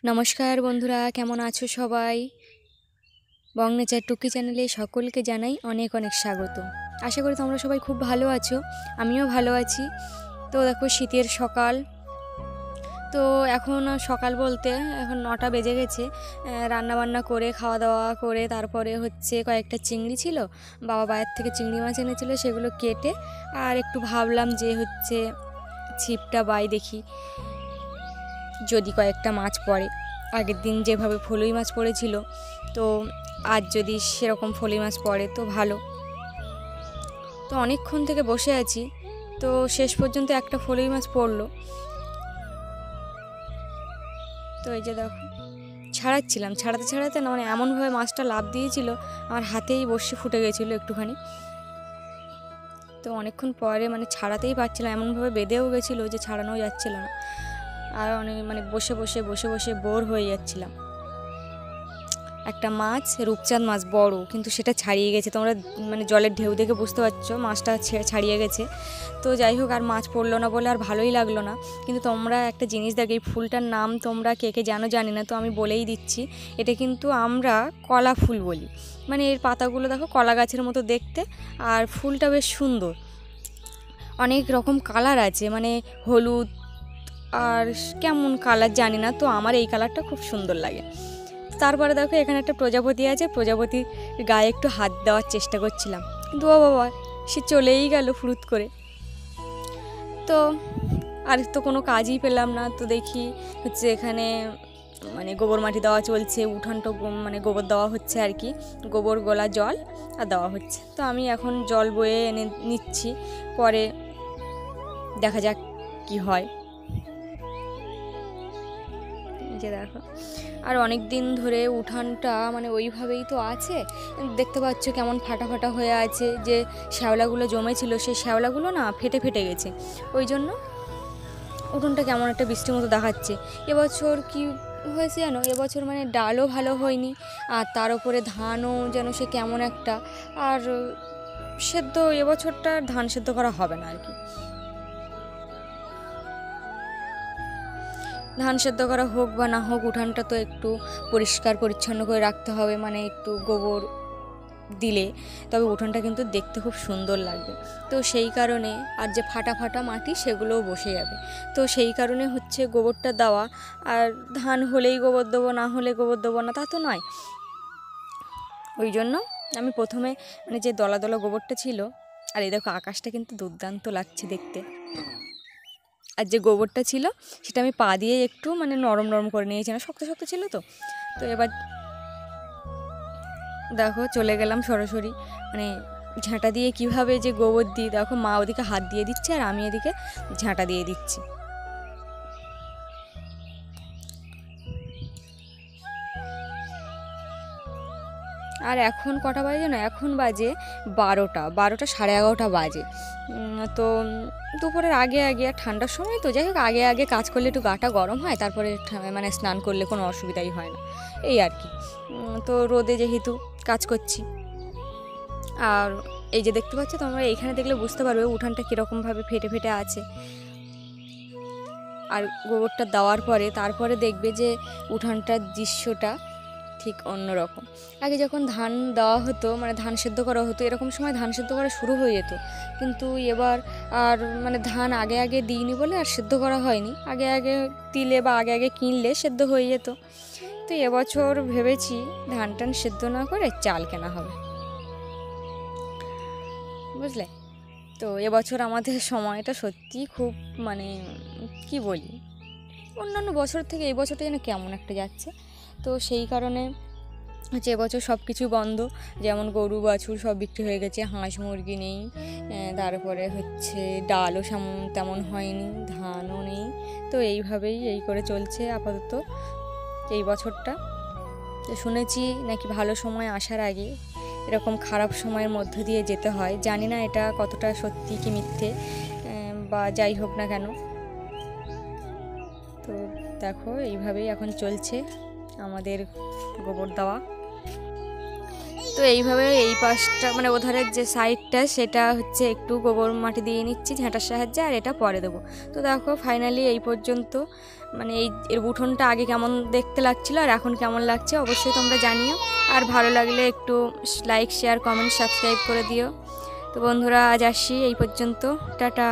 নমস্কার বন্ধুরা, কেমন আছো সবাই? বং নেচার টুকি চ্যানেলে সকলকে জানাই অনেক অনেক স্বাগত। আশা করি তোমরা সবাই খুব ভালো আছো, আমিও ভালো আছি। তো দেখো শীতের সকাল, তো এখন সকাল বলতে এখন 9টা বেজে গেছে। রান্নাবান্না করে খাওয়া দাওয়া করে তারপরে হচ্ছে কয়েকটা চিংড়ি ছিল, বাবা বাইরের থেকে চিংড়ি মাছ এনেছিল, সেগুলো কেটে আর একটু ভাবলাম যে হচ্ছে ছিপটা বাই দেখি যদি কয়েকটা মাছ পড়ে। আগের দিন যেভাবে ফলুই মাছ পড়েছিল, তো আজ যদি সেরকম ফলুই মাছ পড়ে তো ভালো। তো অনেকক্ষণ থেকে বসে আছি, তো শেষ পর্যন্ত একটা ফলুই মাছ পড়লো। তো এই যে দেখো ছাড়াচ্ছিলাম, ছাড়াতে ছাড়াতে না মানে এমনভাবে মাছটা লাফ দিয়েছিল, আমার হাতেই বসে ফুটে গেছিলো একটুখানি। তো অনেকক্ষণ পরে মানে ছাড়াতেই পারছিলাম, এমনভাবে বেঁধেও গেছিলো যে ছাড়ানোও যাচ্ছিল না। আর অনেক মানে বসে বসে বসে বসে বোর হয়ে যাচ্ছিলাম। একটা মাছ, রূপচাঁদ মাছ, বড়, কিন্তু সেটা ছাড়িয়ে গেছে। তোমরা মানে জলের ঢেউ দেখে বুঝতে পারছো মাছটা ছাড়িয়ে গেছে। তো যাই হোক, আর মাছ পড়লো না বলে আর ভালোই লাগলো না। কিন্তু তোমরা একটা জিনিস দেখো, এই ফুলটার নাম তোমরা কে কে জানো জানি না, তো আমি বলেই দিচ্ছি। এটা কিন্তু আমরা কলা ফুল বলি। মানে এর পাতাগুলো দেখো কলা গাছের মতো দেখতে, আর ফুলটা বেশ সুন্দর। অনেক রকম কালার আছে, মানে হলুদ আর কেমন কালার জানি না, তো আমার এই কালারটা খুব সুন্দর লাগে। তারপরে দেখো এখানে একটা প্রজাপতি আছে, প্রজাপতির গায়ে একটু হাত দেওয়ার চেষ্টা করছিলাম, কিন্তু ও বাবা সে চলেই গেল ফুরুত করে। তো আর তো কোনো কাজই পেলাম না। তো দেখি হচ্ছে এখানে মানে গোবর মাটি দেওয়া চলছে, উঠানটা মানে গোবর দেওয়া হচ্ছে আর কি, গোবর গোলা জল আর দেওয়া হচ্ছে। তো আমি এখন জল বয়ে এনে নিচ্ছি, পরে দেখা যাক কি হয়। যে দেখো আর অনেক দিন ধরে উঠানটা মানে ওইভাবেই তো আছে, দেখতে পাচ্ছ কেমন ফাটা ফাটা হয়ে আছে। যে শ্যাওলাগুলো জমেছিল সেই শ্যাওলাগুলো না ফেটে ফেটে গেছে, ওই জন্য উঠোনটা কেমন একটা বৃষ্টির মতো দেখাচ্ছে। এবছর কি হয়েছে জানো, এবছর মানে ডালও ভালো হয়নি, আর তার উপরে ধানও যেন সে কেমন একটা, আর সেদ্ধ এবছরটা ধান সেদ্ধ করা হবে না আর কি। ধান সেদ্ধ করা হোক বা না হোক, উঠানটা তো একটু পরিষ্কার পরিচ্ছন্ন করে রাখতে হবে, মানে একটু গোবর দিলে তবে উঠানটা কিন্তু দেখতে খুব সুন্দর লাগবে। তো সেই কারণে আর যে ফাটা ফাটা মাটি সেগুলোও বসে যাবে, তো সেই কারণে হচ্ছে গোবরটা দেওয়া। আর ধান হলেই গোবর দেবো, না হলে গোবর দেবো না তা তো নয়। ওই জন্য আমি প্রথমে মানে যে দলা দলা গোবরটা ছিল, আর এই দেখো আকাশটা কিন্তু দুর্দান্ত লাগছে দেখতে। আর যে গোবরটা ছিল সেটা আমি পা দিয়ে একটু মানে নরম নরম করে নিয়েছি, না শক্ত শক্ত ছিল। তো তো এবার দেখো চলে গেলাম সরাসরি মানে ঝাঁটা দিয়ে কিভাবে যে গোবর দিই, দেখো মা ওদিকে হাত দিয়ে দিচ্ছে আর আমি এদিকে ঝাঁটা দিয়ে দিচ্ছি। আর এখন কটা বাজে না, এখন বাজে 12টা 11:30 বাজে। তো দুপুরের আগে আগে আর ঠান্ডার সময় তো যাই হোক, আগে আগে কাজ করলে একটু গাটা গরম হয়, তারপরে মানে স্নান করলে কোনো অসুবিধাই হয় না, এই আর কি। তো রোদে যেহেতু কাজ করছি। আর এই যে দেখতে পাচ্ছ তোমরা, এইখানে দেখলে বুঝতে পারবে উঠানটা কীরকমভাবে ফেটে ফেটে আছে। আর গোবরটা দেওয়ার পরে তারপরে দেখবে যে উঠানটার দৃশ্যটা ঠিক অন্যরকম। আগে যখন ধান দেওয়া হতো মানে ধান সেদ্ধ করা হতো, এরকম সময় ধান সেদ্ধ করা শুরু হয়ে যেত, কিন্তু এবার আর মানে ধান আগে আগে দিইনি বলে আর সেদ্ধ করা হয়নি। আগে আগে দিলে বা আগে আগে কিনলে সেদ্ধ হয়ে যেত। তো এবছর ভেবেছি ধান টান সেদ্ধ না করে চাল কেনা হবে, বুঝলে। তো এবছর আমাদের সময়টা সত্যিই খুব মানে কি বলি, অন্যান্য বছর থেকে এই বছরটা যেন কেমন একটা যাচ্ছে। তো সেই কারণে হচ্ছে এবছর সব কিছু বন্ধ, যেমন গরু বাছুর সব বিক্রি হয়ে গেছে, হাঁস মুরগি নেই, তারপরে হচ্ছে ডালও তেমন হয়নি, ধানও নেই। তো এইভাবেই এই করে চলছে আপাতত এই বছরটা। তো শুনেছি নাকি ভালো সময় আসার আগে এরকম খারাপ সময়ের মধ্য দিয়ে যেতে হয়, জানি না এটা কতটা সত্যি কি মিথ্যে, বা যাই হোক না কেন। তো দেখো এইভাবেই এখন চলছে আমাদের গোবর দেওয়া। তো এইভাবে এই পাশটা মানে ওধারের যে সাইডটা সেটা হচ্ছে একটু গোবর মাটি দিয়ে নিচ্ছি ঝাঁটার সাহায্যে, আর এটা পরে দেবো। তো দেখো ফাইনালি এই পর্যন্ত, মানে এর উঠোনটা আগে কেমন দেখতে লাগছিলো আর এখন কেমন লাগছে অবশ্যই তোমরা জানিও। আর ভালো লাগলে একটু লাইক, শেয়ার, কমেন্ট, সাবস্ক্রাইব করে দিও। তো বন্ধুরা আজ আসি এই পর্যন্ত, টাটা।